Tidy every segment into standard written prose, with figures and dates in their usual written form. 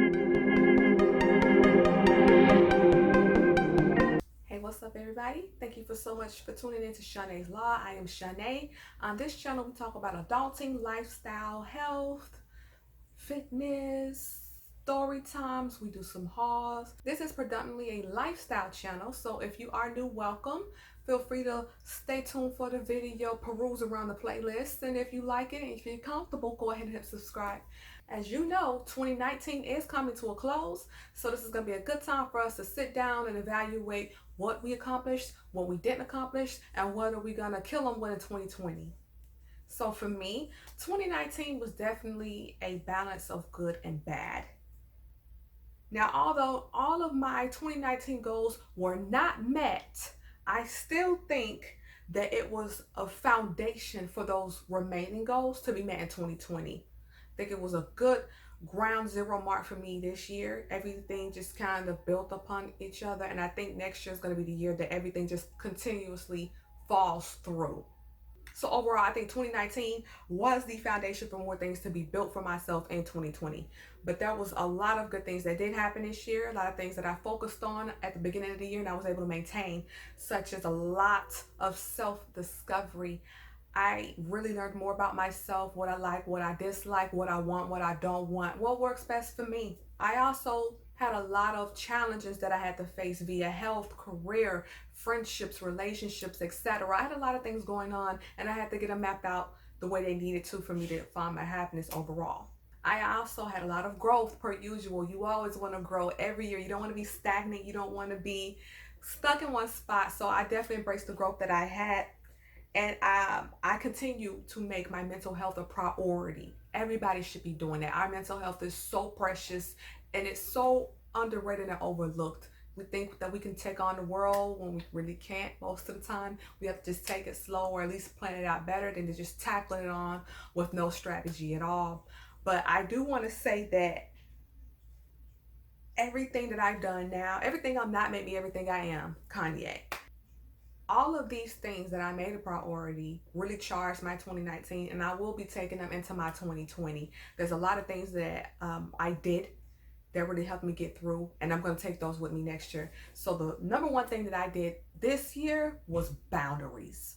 Hey, what's up, everybody? Thank you so much for tuning in to Shanae's Law. I am Shanae. On this channel, we talk about adulting, lifestyle, health, fitness, story times. We do some hauls. This is predominantly a lifestyle channel, so if you are new, welcome. Feel free to stay tuned for the video, peruse around the playlist, and if you like it and if you're comfortable, go ahead and hit subscribe. As you know, 2019 is coming to a close, so this is going to be a good time for us to sit down and evaluate what we accomplished, what we didn't accomplish, and what are we going to kill them with in 2020. So for me, 2019 was definitely a balance of good and bad. Now, although all of my 2019 goals were not met, I still think that it was a foundation for those remaining goals to be met in 2020. I think it was a good ground zero mark for me this year. Everything just kind of built upon each other, and I think next year is going to be the year that everything just continuously falls through. So overall, I think 2019 was the foundation for more things to be built for myself in 2020. But there was a lot of good things that did happen this year, a lot of things that I focused on at the beginning of the year and I was able to maintain, such as a lot of self-discovery. I really learned more about myself, what I like, what I dislike, what I want, what I don't want, what works best for me. I also had a lot of challenges that I had to face via health, career, friendships, relationships, etc. I had a lot of things going on and I had to get them mapped out the way they needed to for me to find my happiness overall. I also had a lot of growth per usual. You always want to grow every year. You don't want to be stagnant. You don't want to be stuck in one spot. So I definitely embraced the growth that I had. And I continue to make my mental health a priority. Everybody should be doing that. Our mental health is so precious and it's so underrated and overlooked. We think that we can take on the world when we really can't most of the time. We have to just take it slow or at least plan it out better than to just tackling it on with no strategy at all. But I do want to say that everything that I've done now, everything I'm not made me everything I am, Kanye. All of these things that I made a priority really charged my 2019, and I will be taking them into my 2020. There's a lot of things that I did that really helped me get through, and I'm going to take those with me next year. So the number one thing that I did this year was boundaries.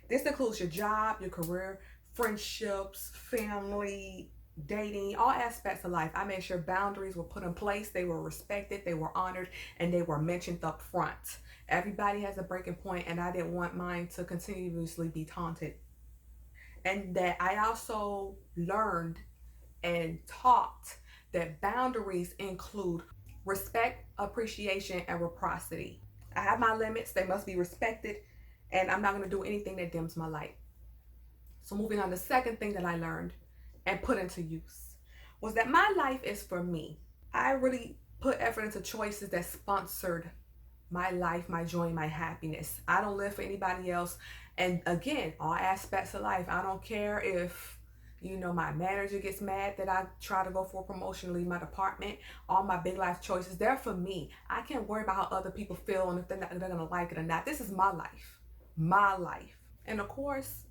This includes your job, your career, friendships, family, dating, all aspects of life. I made sure boundaries were put in place, they were respected, they were honored, and they were mentioned up front. Everybody has a breaking point, and I didn't want mine to continuously be taunted. And that I also learned and taught that boundaries include respect, appreciation, and reciprocity. I have my limits, they must be respected, and I'm not going to do anything that dims my light. So moving on, the second thing that I learned and put into use was that my life is for me. I really put effort into choices that sponsored my life, my joy, my happiness. I don't live for anybody else. And again, all aspects of life. I don't care if, my manager gets mad that I try to go for a promotion, leave my department. All my big life choices, they're for me. I can't worry about how other people feel and if they're going to like it or not. This is my life. My life. And of course,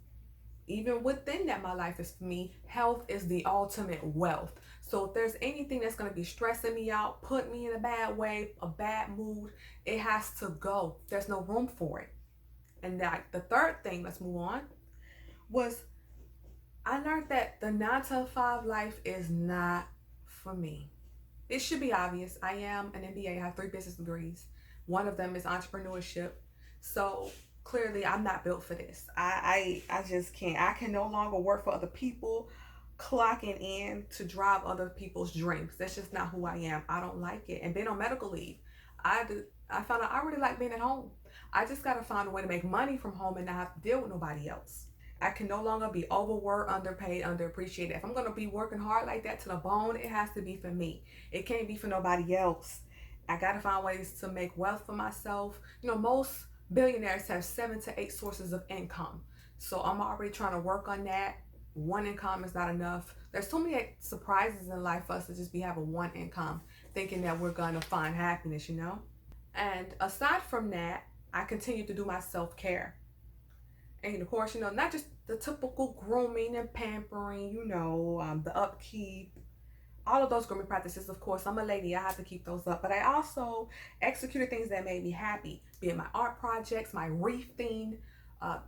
even within that, my life is for me. Health is the ultimate wealth. So if there's anything that's going to be stressing me out, put me in a bad way, a bad mood, it has to go. There's no room for it. And the third thing, let's move on, was I learned that the 9 to 5 life is not for me. It should be obvious. I am an MBA. I have 3 business degrees. One of them is entrepreneurship. So clearly I'm not built for this. I just can't. I can no longer work for other people, clocking in to drive other people's dreams. That's just not who I am. I don't like it. And being on medical leave, I found out I really like being at home. I just got to find a way to make money from home and not have to deal with nobody else. I can no longer be overworked, underpaid, underappreciated. If I'm going to be working hard like that to the bone, it has to be for me. It can't be for nobody else. I got to find ways to make wealth for myself. Most billionaires have 7 to 8 sources of income. So I'm already trying to work on that. One income is not enough. There's so many surprises in life for us to just be having one income, thinking that we're going to find happiness, And aside from that, I continue to do my self-care. And of course, not just the typical grooming and pampering, the upkeep, all of those grooming practices. Of course, I'm a lady, I have to keep those up, but I also executed things that made me happy, be it my art projects, my wreathing, uh,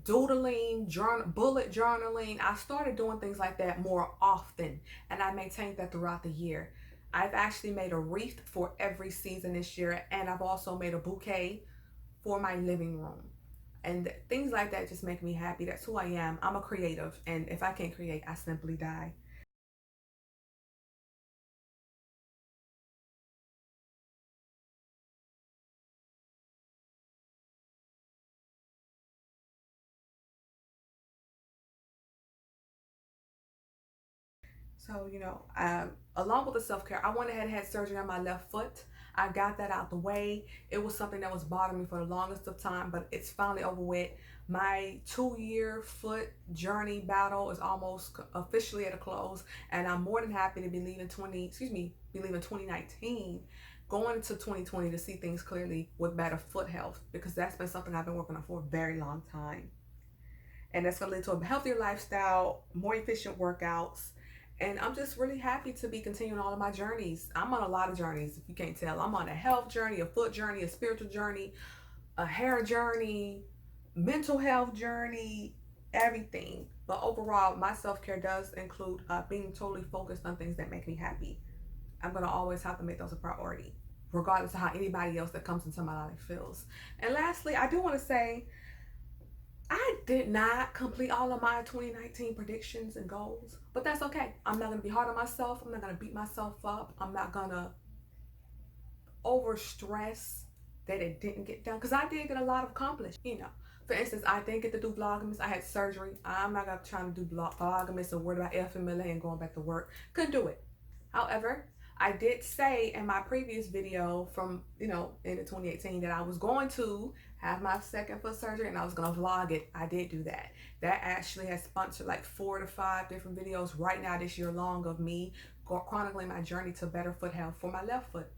doodling, bullet journaling. I started doing things like that more often, and I maintained that throughout the year. I've actually made a wreath for every season this year, and I've also made a bouquet for my living room. And things like that just make me happy. That's who I am. I'm a creative, and if I can't create, I simply die. So, along with the self care, I went ahead and had surgery on my left foot. I got that out the way. It was something that was bothering me for the longest of time, but it's finally over with. My 2 year foot journey battle is almost officially at a close, and I'm more than happy to be leaving 2019, going into 2020 to see things clearly with better foot health, because that's been something I've been working on for a very long time. And that's going to lead to a healthier lifestyle, more efficient workouts. And I'm just really happy to be continuing all of my journeys. I'm on a lot of journeys, if you can't tell. I'm on a health journey, a foot journey, a spiritual journey, a hair journey, mental health journey, everything. But overall, my self care does include being totally focused on things that make me happy. I'm going to always have to make those a priority, regardless of how anybody else that comes into my life feels. And lastly, I do want to say, I did not complete all of my 2019 predictions and goals, but that's okay. I'm not going to be hard on myself. I'm not going to beat myself up. I'm not going to over stress that it didn't get done, because I did get a lot accomplished. For instance, I didn't get to do Vlogmas. I had surgery. I'm not going to try to do Vlogmas or worry about FMLA and going back to work. Couldn't do it. However, I did say in my previous video from, in the 2018, that I was going to have my second foot surgery and I was going to vlog it. I did do that. That actually has sponsored like 4 to 5 different videos right now this year long of me chronicling my journey to better foot health for my left foot.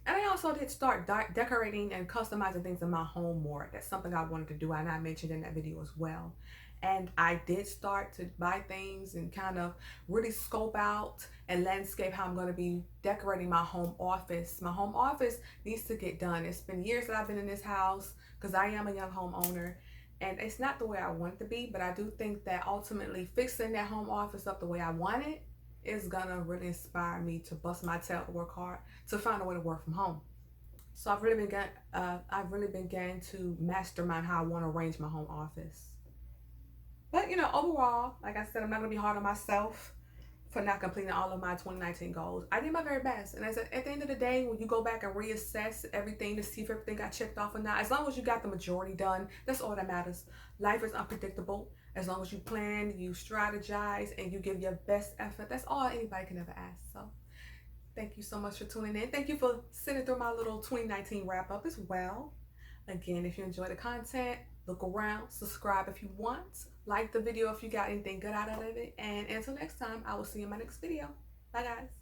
And I also did start decorating and customizing things in my home more. That's something I wanted to do, and I mentioned in that video as well. And I did start to buy things and kind of really scope out and landscape how I'm going to be decorating my home office. My home office needs to get done. It's been years that I've been in this house, because I am a young homeowner. And it's not the way I want it to be, but I do think that ultimately fixing that home office up the way I want it is gonna really inspire me to bust my tail to work hard to find a way to work from home. So I've really began to mastermind how I want to arrange my home office. But overall, like I said, I'm not gonna be hard on myself for not completing all of my 2019 goals. I did my very best, and at the end of the day, when you go back and reassess everything to see if everything got checked off or not, as long as you got the majority done, that's all that matters. Life is unpredictable. As long as you plan, you strategize, and you give your best effort, that's all anybody can ever ask. So thank you so much for tuning in. Thank you for sitting through my little 2019 wrap up as well. Again, if you enjoy the content, look around, subscribe if you want, like the video if you got anything good out of it, and until next time, I will see you in my next video. Bye guys.